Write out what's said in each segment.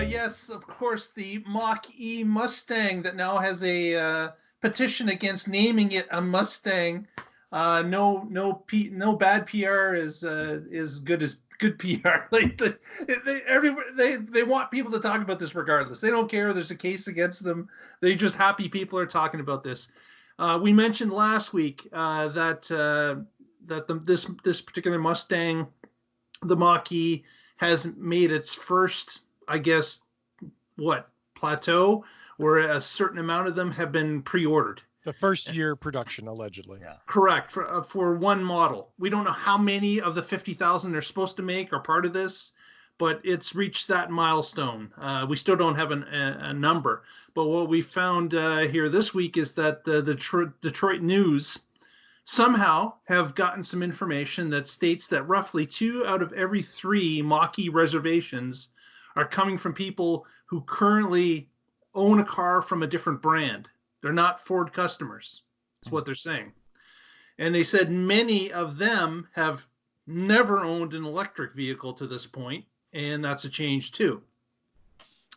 Yes, of course, the Mach E Mustang that now has a petition against naming it a Mustang. No bad PR is good as good PR. Like they want people to talk about this regardless. They don't care. There's a case against them. They just happy people are talking about this. We mentioned last week that this particular Mustang, the Mach E, has made its first, I guess, plateau where a certain amount of them have been pre-ordered. The first year production, allegedly. Yeah. Correct, for one model. We don't know how many of the 50,000 they're supposed to make are part of this, but it's reached that milestone. We still don't have a number. But what we found here this week is that the Detroit News somehow have gotten some information that states that roughly 2 out of every 3 Mach E reservations are coming from people who currently own a car from a different brand. They're not Ford customers. That's what they're saying. And they said many of them have never owned an electric vehicle to this point, and that's a change too.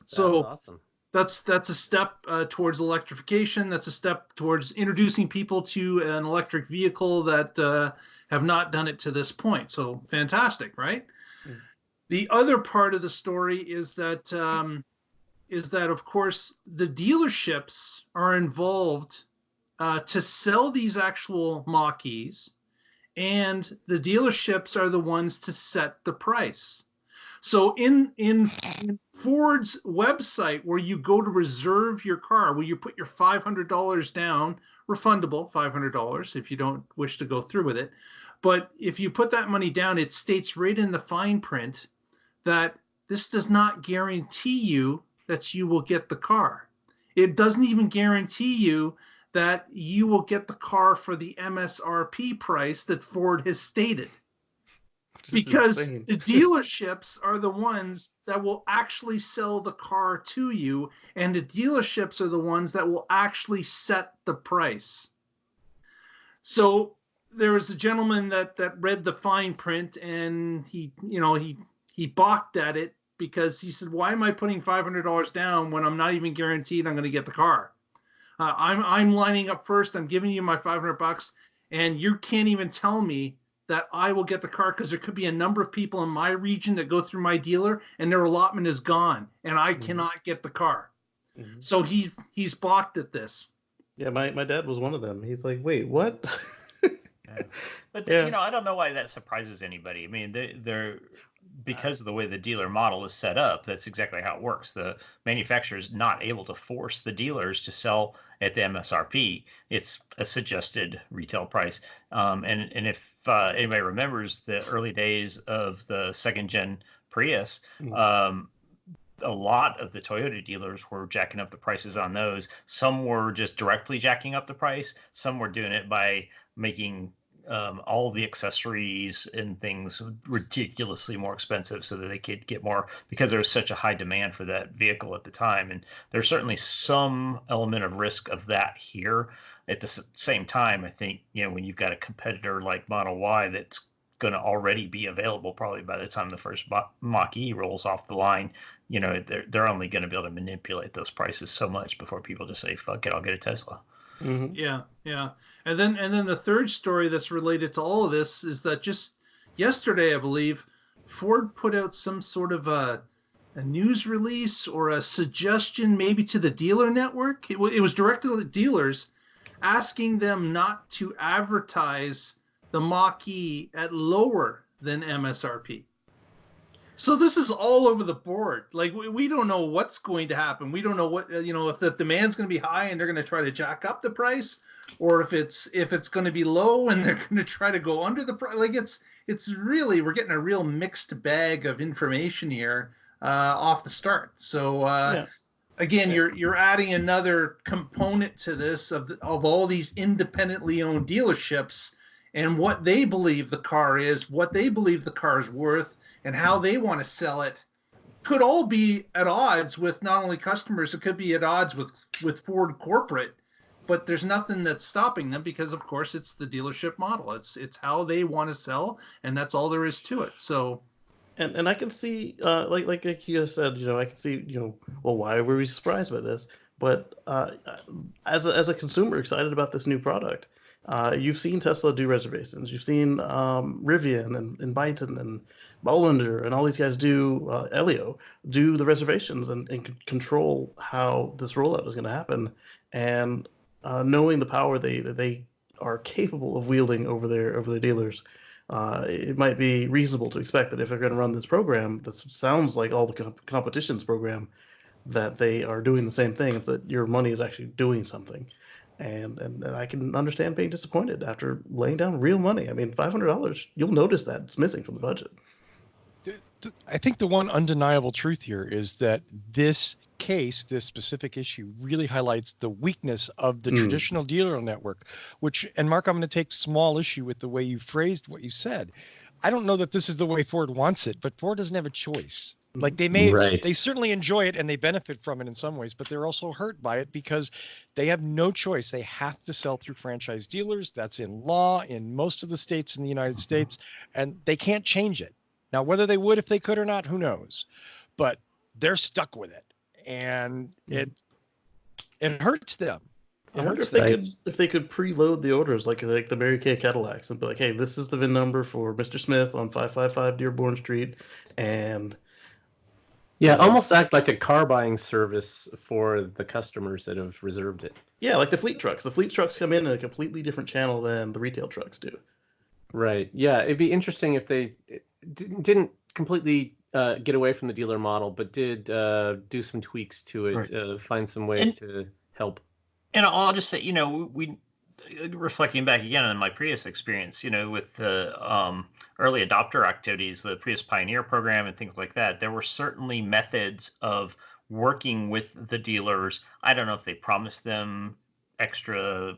So awesome. That's a step towards electrification. That's a step towards introducing people to an electric vehicle that have not done it to this point. So fantastic, right? Mm. The other part of the story is that of course the dealerships are involved to sell these actual Mach Es, and the dealerships are the ones to set the price. So in Ford's website, where you go to reserve your car, where you put your $500 down, refundable $500 if you don't wish to go through with it. But if you put that money down, it states right in the fine print that this does not guarantee you that you will get the car. It doesn't even guarantee you that you will get the car for the MSRP price that Ford has stated. Because the dealerships are the ones that will actually sell the car to you, and the dealerships are the ones that will actually set the price. So there was a gentleman that read the fine print, and he balked at it because he said, "Why am I putting $500 down when I'm not even guaranteed I'm going to get the car? I'm lining up first. I'm giving you my $500, and you can't even tell me that I will get the car, because there could be a number of people in my region that go through my dealer and their allotment is gone and I cannot get the car." Mm-hmm. So he's balked at this. Yeah, my dad was one of them. He's like, "Wait, what?" Yeah. But I don't know why that surprises anybody. I mean, they're because of the way the dealer model is set up, that's exactly how it works. The manufacturer is not able to force the dealers to sell at the MSRP. It's a suggested retail price. And if anybody remembers the early days of the second-gen Prius, a lot of the Toyota dealers were jacking up the prices on those. Some were just directly jacking up the price. Some were doing it by making all the accessories and things ridiculously more expensive so that they could get more, because there was such a high demand for that vehicle at the time. And there's certainly some element of risk of that here. At the same time, I think, when you've got a competitor like Model Y that's going to already be available probably by the time the first Mach E rolls off the line, they're only going to be able to manipulate those prices so much before people just say, "Fuck it, I'll get a Tesla." Mm-hmm. Yeah. And then the third story that's related to all of this is that just yesterday, I believe, Ford put out some sort of a news release or a suggestion maybe to the dealer network. It was directed at dealers, asking them not to advertise the Mach E at lower than MSRP. So this is all over the board. Like, we don't know what's going to happen. We don't know what, if the demand's going to be high and they're going to try to jack up the price, or if it's going to be low and they're going to try to go under the price. Like, it's really, we're getting a real mixed bag of information here off the start. So again, you're adding another component to this of all these independently owned dealerships and what they believe the car is, what they believe the car is worth, and how they want to sell it, could all be at odds with not only customers, it could be at odds with Ford corporate. but there's nothing that's stopping them because, of course, it's the dealership model. It's how they want to sell, and that's all there is to it. So, and I can see, like you guys said, I can see, well, why were we surprised by this? But as a consumer excited about this new product, you've seen Tesla do reservations. You've seen Rivian and Byton and Bolander and all these guys Elio do the reservations and control how this rollout is going to happen. And knowing the power they are capable of wielding over their dealers, it might be reasonable to expect that if they're going to run this program that sounds like all the competition's program, that they are doing the same thing, that your money is actually doing something. And I can understand being disappointed after laying down real money. I mean, $500, you'll notice that it's missing from the budget. I think the one undeniable truth here is that this case, this specific issue, really highlights the weakness of the traditional dealer network, and Mark, I'm going to take small issue with the way you phrased what you said. I don't know that this is the way Ford wants it, but Ford doesn't have a choice. Like they certainly enjoy it and they benefit from it in some ways, but they're also hurt by it because they have no choice. They have to sell through franchise dealers. That's in law in most of the states in the United States, and they can't change it. Now, whether they would if they could or not, who knows? But they're stuck with it, and it hurts them. I wonder if they could preload the orders like the Mary Kay Cadillacs and be like, hey, this is the VIN number for Mr. Smith on 555 Dearborn Street, and almost act like a car buying service for the customers that have reserved it. Yeah, like the fleet trucks. The fleet trucks come in a completely different channel than the retail trucks do. Right. Yeah, it'd be interesting if they didn't completely get away from the dealer model, but did do some tweaks to it, find some ways to help. And I'll just say, we reflecting back again on my Prius experience, with the early adopter activities, the Prius Pioneer program and things like that, there were certainly methods of working with the dealers. I don't know if they promised them extra,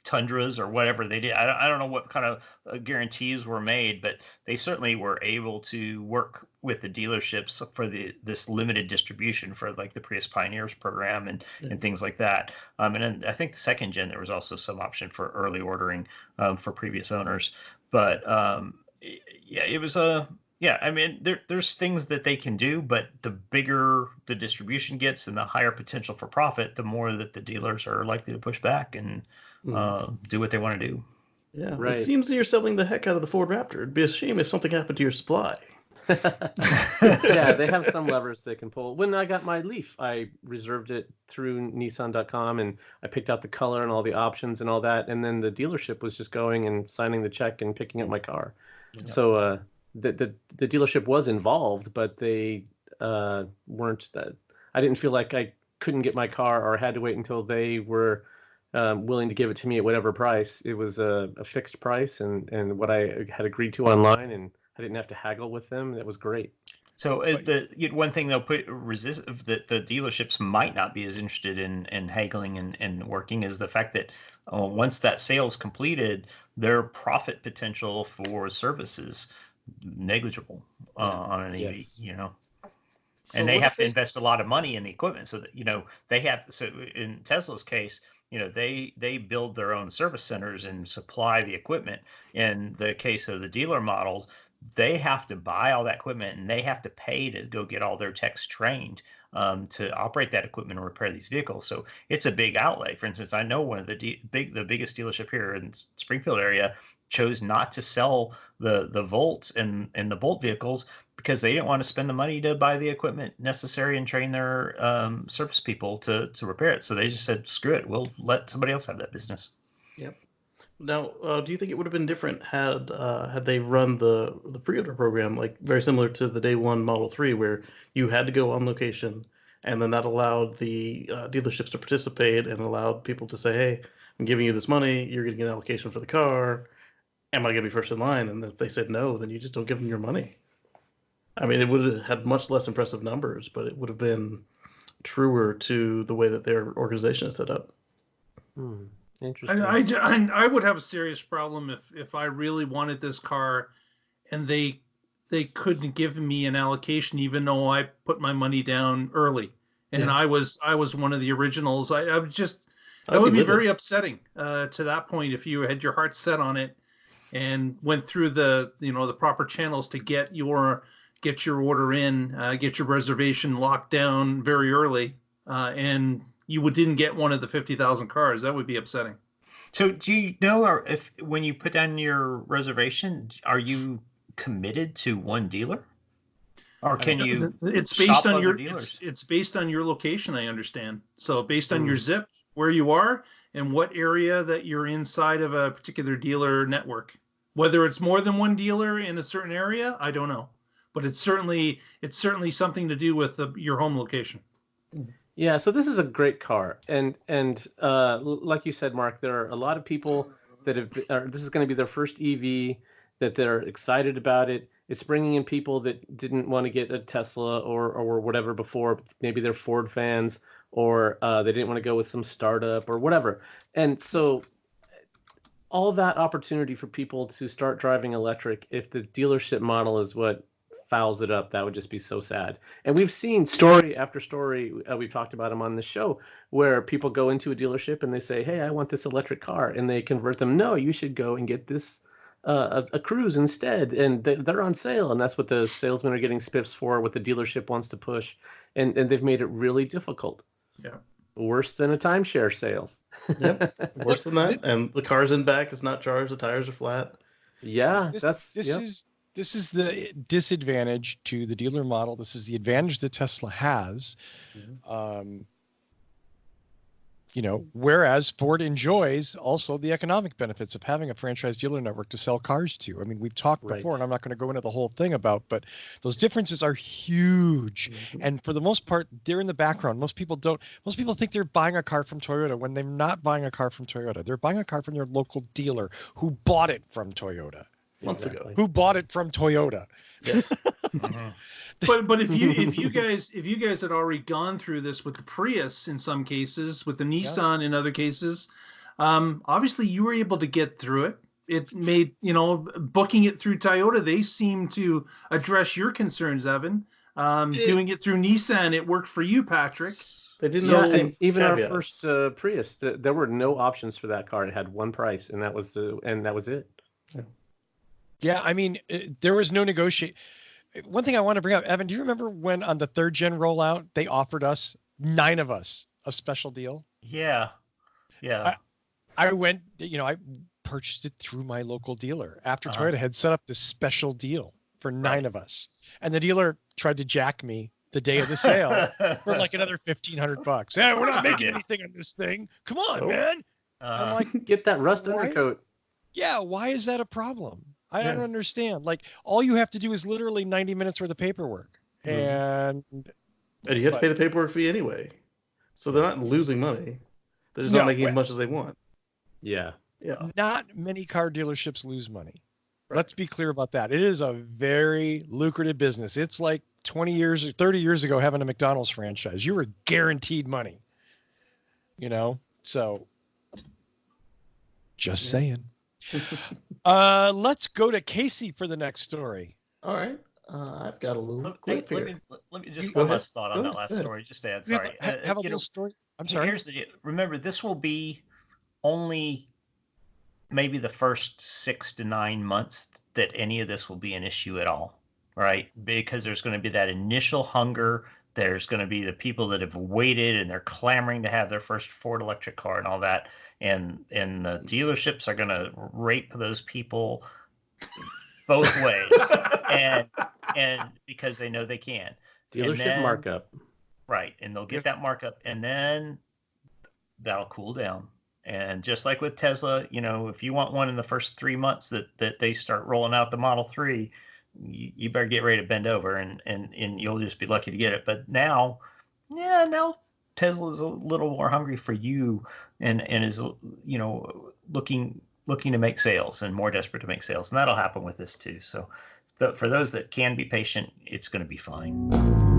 Tundras or whatever they did. I don't know what kind of guarantees were made, but they certainly were able to work with the dealerships for this limited distribution for like the Prius Pioneers program and things like that. And then I think the second gen, there was also some option for early ordering for previous owners. But it was I mean, there's things that they can do, but the bigger the distribution gets and the higher potential for profit, the more that the dealers are likely to push back and do what they want to do. Yeah, right. It seems that you're selling the heck out of the Ford Raptor. It'd be a shame if something happened to your supply. Yeah, they have some levers they can pull. When I got my Leaf, I reserved it through Nissan.com, and I picked out the color and all the options and all that, and then the dealership was just going and signing the check and picking up my car. Yeah. So the dealership was involved, but they weren't. I didn't feel like I couldn't get my car or had to wait until they were willing to give it to me at whatever price. It was a fixed price and what I had agreed to online, and I didn't have to haggle with them. That was great. So one thing they'll resist that the dealerships might not be as interested in haggling and working is the fact that once that sale is completed, their profit potential for service is negligible on an EV. Yes. And they have to invest a lot of money in the equipment so that they have. So in Tesla's case, they build their own service centers and supply the equipment. In the case of the dealer models, they have to buy all that equipment and they have to pay to go get all their techs trained to operate that equipment and repair these vehicles. So it's a big outlay. For instance, I know one of the biggest dealership here in Springfield area chose not to sell the Volts and the Bolt vehicles because they didn't want to spend the money to buy the equipment necessary and train their service people to repair it. So they just said, screw it, we'll let somebody else have that business. Yep. Now, do you think it would have been different had they run the pre-order program, like very similar to the day one Model 3, where you had to go on location, and then that allowed the dealerships to participate and allowed people to say, hey, I'm giving you this money, you're getting an allocation for the car, am I going to be first in line? And if they said no, then you just don't give them your money. I mean, it would have had much less impressive numbers, but it would have been truer to the way that their organization is set up. Interesting. I would have a serious problem if I really wanted this car and they couldn't give me an allocation even though I put my money down early and I was one of the originals. I would just That would be very upsetting to that point if you had your heart set on it and went through the proper channels to get your order in, get your reservation locked down very early, and you didn't get one of the 50,000 cars. That would be upsetting. So do you know, or if when you put down your reservation, are you committed to one dealer, or can you? It's based on your it's based on your location, I understand. So based on your zip, where you are, and what area that you're inside of a particular dealer network. Whether it's more than one dealer in a certain area, I don't know, but it's certainly something to do with your home location. Yeah, so this is a great car, and like you said, Mark, there are a lot of people that this is going to be their first EV, that they're excited about it. It's bringing in people that didn't want to get a Tesla or whatever before. Maybe they're Ford fans, or they didn't want to go with some startup or whatever. And so all that opportunity for people to start driving electric, if the dealership model is what fouls it up, that would just be so sad. And we've seen story after story, we've talked about them on the show, where people go into a dealership and they say, hey, I want this electric car, and they convert them. No, you should go and get this a Cruise instead, and they're on sale, and that's what the salesmen are getting spiffs for, what the dealership wants to push, and they've made it really difficult. Yeah. Worse than a timeshare sales. Yep. Worse than that. And the car's in back, it's not charged, the tires are flat. Yeah, this is the disadvantage to the dealer model. This is the advantage that Tesla has. Whereas Ford enjoys also the economic benefits of having a franchise dealer network to sell cars to. I mean, we've talked before, and I'm not going to go into the whole thing but those differences are huge. And for the most part, they're in the background. Most people think they're buying a car from Toyota when they're not buying a car from Toyota. They're buying a car from their local dealer who bought it from Toyota. Months ago. Who bought it from Toyota. Yes. But if you guys had already gone through this with the Prius in some cases, with the Nissan in other cases, obviously you were able to get through it. It made, booking it through Toyota, they seem to address your concerns, Evan. Doing it through Nissan, it worked for you, Patrick. They didn't know the same even caveats. our first Prius, there were no options for that car. It had one price, and that was it. Yeah, I mean, there was no negotiation. One thing I want to bring up, Evan, do you remember when on the 3rd gen rollout, they offered us, 9 of us, a special deal? Yeah. I went, I purchased it through my local dealer after Toyota had set up this special deal for 9 of us. And the dealer tried to jack me the day of the sale for like another $1,500. Yeah, we're not making anything on this thing. Come on, man. I'm like, get that rust undercoat. Why is that a problem? I don't understand. Like, all you have to do is literally 90 minutes worth of paperwork. And you have to pay the paperwork fee anyway. So they're not losing money. They're just not making as much as they want. Yeah. Not many car dealerships lose money. Right. Let's be clear about that. It is a very lucrative business. It's like 20 years or 30 years ago having a McDonald's franchise. You were guaranteed money. So just saying. Let's go to Casey for the next story. All right. I've got a little clip here. Let me just one last thought on that last story. Just to add, sorry. Have a little story. I'm sorry. Here's the deal. Remember, this will be only maybe the first 6 to 9 months that any of this will be an issue at all, right? Because there's going to be that initial hunger. There's going to be the people that have waited and they're clamoring to have their first Ford electric car and all that. And the dealerships are going to rape those people both ways, and because they know they can. Dealership markup, right? And they'll get that markup, and then that'll cool down. And just like with Tesla, if you want one in the first 3 months that they start rolling out the Model 3, you better get ready to bend over, and you'll just be lucky to get it. But now Tesla's a little more hungry for you and is looking to make sales and more desperate to make sales, and that'll happen with this too. So for those that can be patient, it's going to be fine.